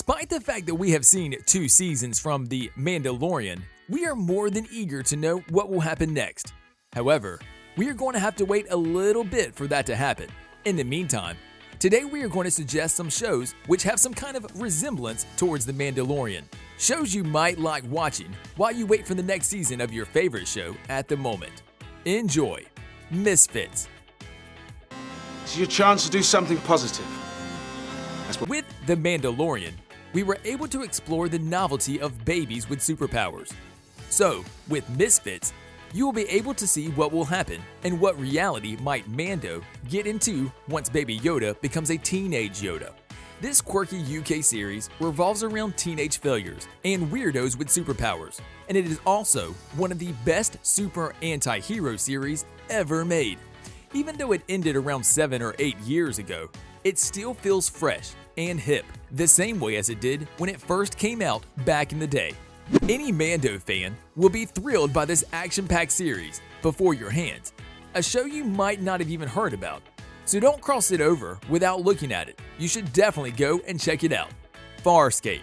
Despite the fact that we have seen 2 seasons from The Mandalorian, we are more than eager to know what will happen next. However, we are going to have to wait a little bit for that to happen. In the meantime, today we are going to suggest some shows which have some kind of resemblance towards The Mandalorian. Shows you might like watching while you wait for the next season of your favorite show at the moment. Enjoy Misfits. It's your chance to do something positive. With The Mandalorian, we were able to explore the novelty of babies with superpowers. So, with Misfits, you will be able to see what will happen and what reality might Mando get into once Baby Yoda becomes a teenage Yoda. This quirky UK series revolves around teenage failures and weirdos with superpowers, and it is also one of the best super anti-hero series ever made. Even though it ended around 7 or 8 years ago, it still feels fresh and hip, the same way as it did when it first came out back in the day. Any Mando fan will be thrilled by this action-packed series before your hands, a show you might not have even heard about. So don't cross it over without looking at it. You should definitely go and check it out. Farscape.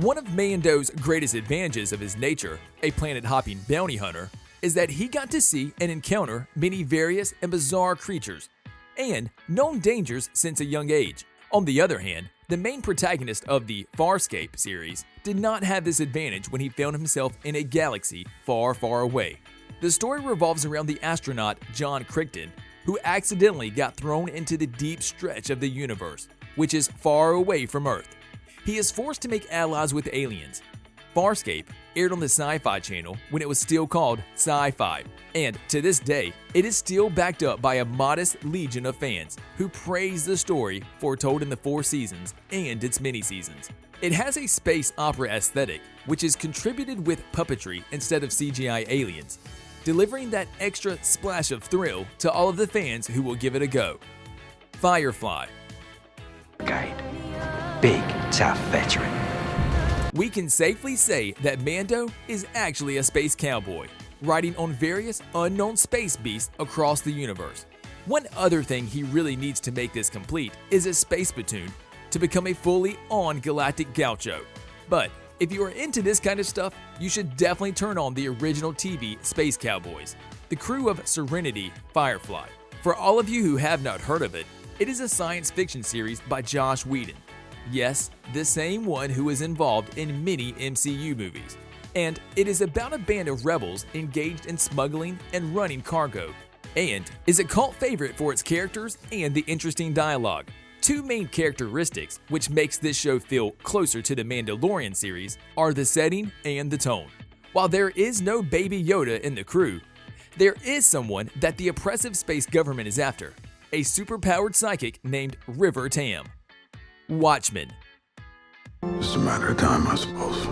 One of Mando's greatest advantages of his nature, a planet-hopping bounty hunter, is that he got to see and encounter many various and bizarre creatures and known dangers since a young age. On the other hand, the main protagonist of the Farscape series did not have this advantage when he found himself in a galaxy far, far away. The story revolves around the astronaut John Crichton, who accidentally got thrown into the deep stretch of the universe, which is far away from Earth. He is forced to make allies with aliens. Farscape aired on the Sci-Fi Channel when it was still called Sci-Fi, and to this day, it is still backed up by a modest legion of fans who praise the story foretold in the 4 seasons and its mini-seasons. It has a space opera aesthetic, which is contributed with puppetry instead of CGI aliens, delivering that extra splash of thrill to all of the fans who will give it a go. Firefly. Big, tough veteran. We can safely say that Mando is actually a space cowboy, riding on various unknown space beasts across the universe. One other thing he really needs to make this complete is a space platoon to become a fully on galactic gaucho. But if you are into this kind of stuff, you should definitely turn on the original TV Space Cowboys, the crew of Serenity Firefly. For all of you who have not heard of it, it is a science fiction series by Joss Whedon. Yes, the same one who is involved in many MCU movies. And it is about a band of rebels engaged in smuggling and running cargo, and is a cult favorite for its characters and the interesting dialogue. 2 main characteristics which makes this show feel closer to the Mandalorian series are the setting and the tone. While there is no Baby Yoda in the crew, there is someone that the oppressive space government is after, a superpowered psychic named River Tam. Watchman. Just a matter of time, I suppose.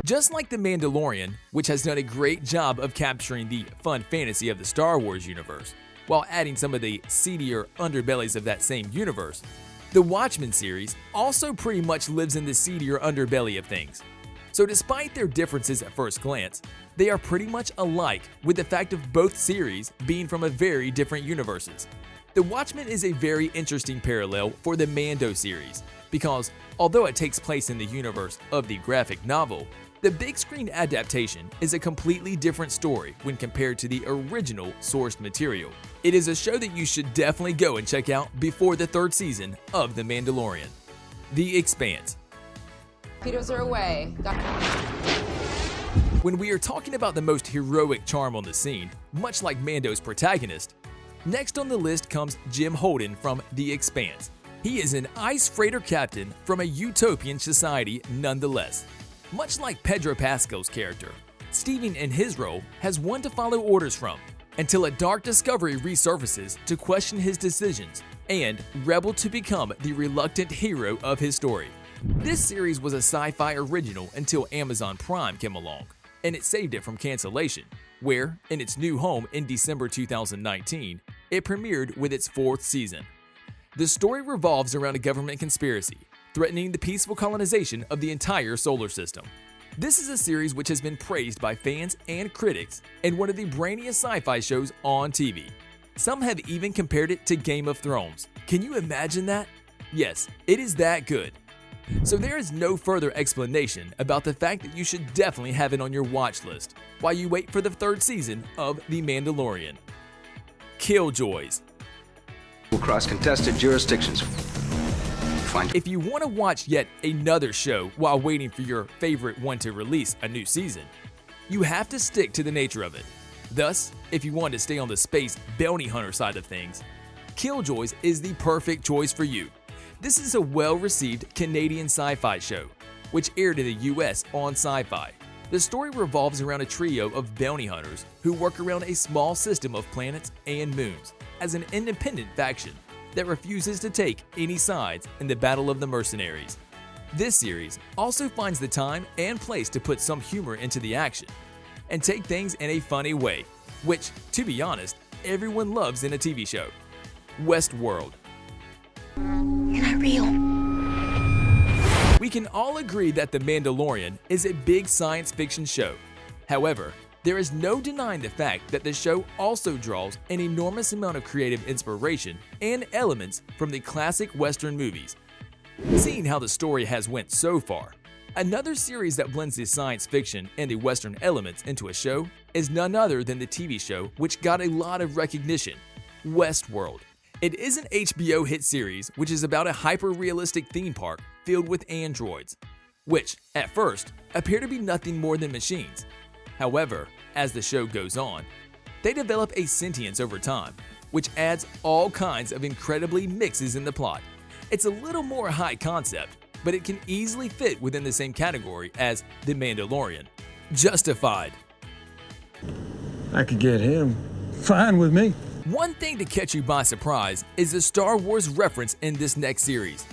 Just like The Mandalorian, which has done a great job of capturing the fun fantasy of the Star Wars universe, while adding some of the seedier underbellies of that same universe, the Watchmen series also pretty much lives in the seedier underbelly of things. So despite their differences at first glance, they are pretty much alike, with the fact of both series being from a very different universes. The Watchmen is a very interesting parallel for the Mando series, because although it takes place in the universe of the graphic novel, the big screen adaptation is a completely different story when compared to the original sourced material. It is a show that you should definitely go and check out before the 3rd season of The Mandalorian. The Expanse. Pedos are away. When we are talking about the most heroic charm on the scene, much like Mando's protagonist, next on the list comes Jim Holden from The Expanse. He is an ice freighter captain from a utopian society nonetheless. Much like Pedro Pascal's character, Steven in his role has one to follow orders from, until a dark discovery resurfaces to question his decisions, and rebel to become the reluctant hero of his story. This series was a sci-fi original until Amazon Prime came along, and it saved it from cancellation, where, in its new home in December 2019, it premiered with its 4th season. The story revolves around a government conspiracy, threatening the peaceful colonization of the entire solar system. This is a series which has been praised by fans and critics, and one of the brainiest sci-fi shows on TV. Some have even compared it to Game of Thrones, Can you imagine that? Yes, it is that good. So there is no further explanation about the fact that you should definitely have it on your watch list while you wait for the third season of The Mandalorian. Killjoys. Across contested jurisdictions. If you want to watch yet another show while waiting for your favorite one to release a new season, you have to stick to the nature of it. Thus, if you want to stay on the space bounty hunter side of things, Killjoys is the perfect choice for you. This is a well-received Canadian sci-fi show, which aired in the US on Sci-Fi. The story revolves around a trio of bounty hunters who work around a small system of planets and moons as an independent faction that refuses to take any sides in the Battle of the Mercenaries. This series also finds the time and place to put some humor into the action and take things in a funny way, which, to be honest, everyone loves in a TV show. Westworld. You're not real. We can all agree that The Mandalorian is a big science fiction show. However, there is no denying the fact that the show also draws an enormous amount of creative inspiration and elements from the classic Western movies. Seeing how the story has went so far, another series that blends the science fiction and the Western elements into a show is none other than the TV show which got a lot of recognition, Westworld. It is an HBO hit series which is about a hyper-realistic theme park filled with androids, which, at first, appear to be nothing more than machines. However, as the show goes on, they develop a sentience over time, which adds all kinds of incredibly mixes in the plot. It's a little more high concept, but it can easily fit within the same category as The Mandalorian. Justified. I could get him. Fine with me. One thing to catch you by surprise is the Star Wars reference in this next series,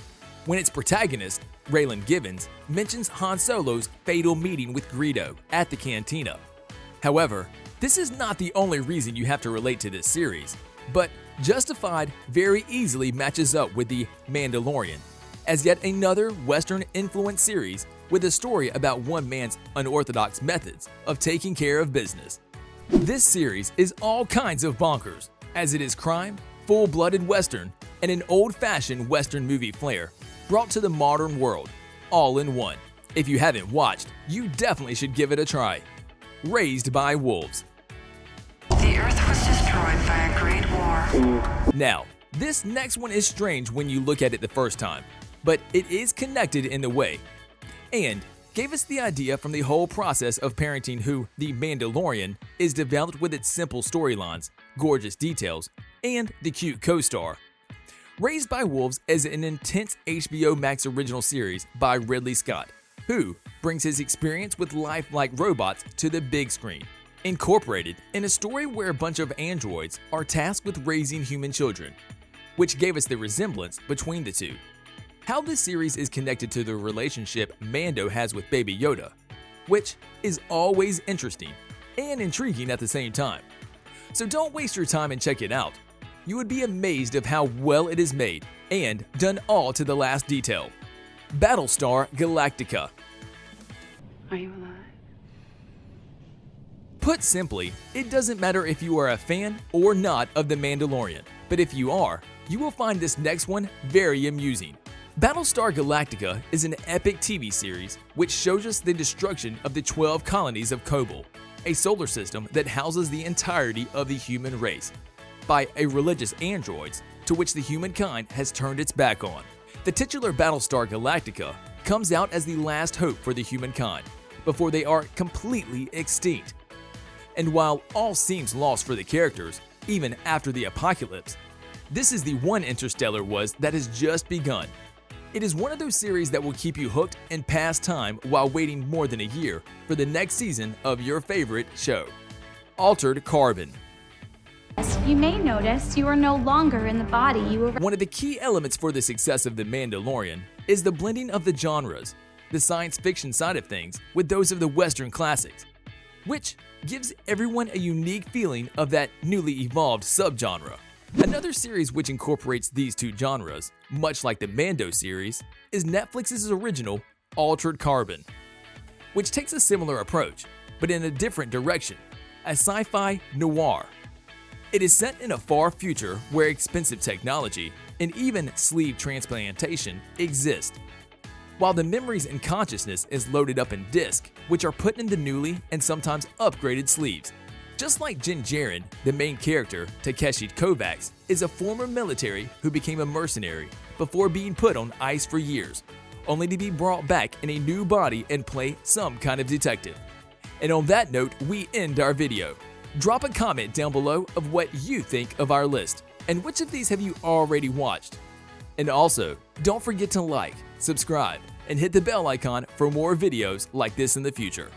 when its protagonist, Raylan Givens, mentions Han Solo's fatal meeting with Greedo at the cantina. However, this is not the only reason you have to relate to this series, but Justified very easily matches up with The Mandalorian as yet another Western-influenced series with a story about one man's unorthodox methods of taking care of business. This series is all kinds of bonkers, as it is crime, full-blooded Western, and an old-fashioned Western movie flair brought to the modern world, all in one. If you haven't watched, you definitely should give it a try. Raised by Wolves. The Earth was destroyed by a great war. Now, this next one is strange when you look at it the first time, but it is connected in a way, and gave us the idea from the whole process of parenting who The Mandalorian is developed with its simple storylines, gorgeous details, and the cute co-star. Raised by Wolves is an intense HBO Max original series by Ridley Scott, who brings his experience with lifelike robots to the big screen, incorporated in a story where a bunch of androids are tasked with raising human children, which gave us the resemblance between the two. How this series is connected to the relationship Mando has with Baby Yoda, which is always interesting and intriguing at the same time. So don't waste your time and check it out. You would be amazed of how well it is made and done all to the last detail. Battlestar Galactica. Are you alive? Put simply, it doesn't matter if you are a fan or not of The Mandalorian, but if you are, you will find this next one very amusing. Battlestar Galactica is an epic TV series which shows us the destruction of the 12 colonies of Kobol, a solar system that houses the entirety of the human race, by a religious androids to which the humankind has turned its back on. The titular Battlestar Galactica comes out as the last hope for the humankind before they are completely extinct. And while all seems lost for the characters, even after the apocalypse, this is the one Interstellar was that has just begun. It is one of those series that will keep you hooked and pass time while waiting more than a year for the next season of your favorite show. Altered Carbon. You may notice you are no longer in the body you were. One of the key elements for the success of The Mandalorian is the blending of the genres, the science fiction side of things, with those of the Western classics, which gives everyone a unique feeling of that newly evolved subgenre. Another series which incorporates these two genres, much like the Mando series, is Netflix's original Altered Carbon, which takes a similar approach, but in a different direction, a sci-fi noir. It is set in a far future where expensive technology, and even sleeve transplantation exist. While the memories and consciousness is loaded up in disk, which are put in the newly and sometimes upgraded sleeves. Just like Din Djarin, the main character, Takeshi Kovacs, is a former military who became a mercenary before being put on ice for years, only to be brought back in a new body and play some kind of detective. And on that note, we end our video. Drop a comment down below of what you think of our list, and which of these have you already watched. And also, don't forget to like, subscribe, and hit the bell icon for more videos like this in the future.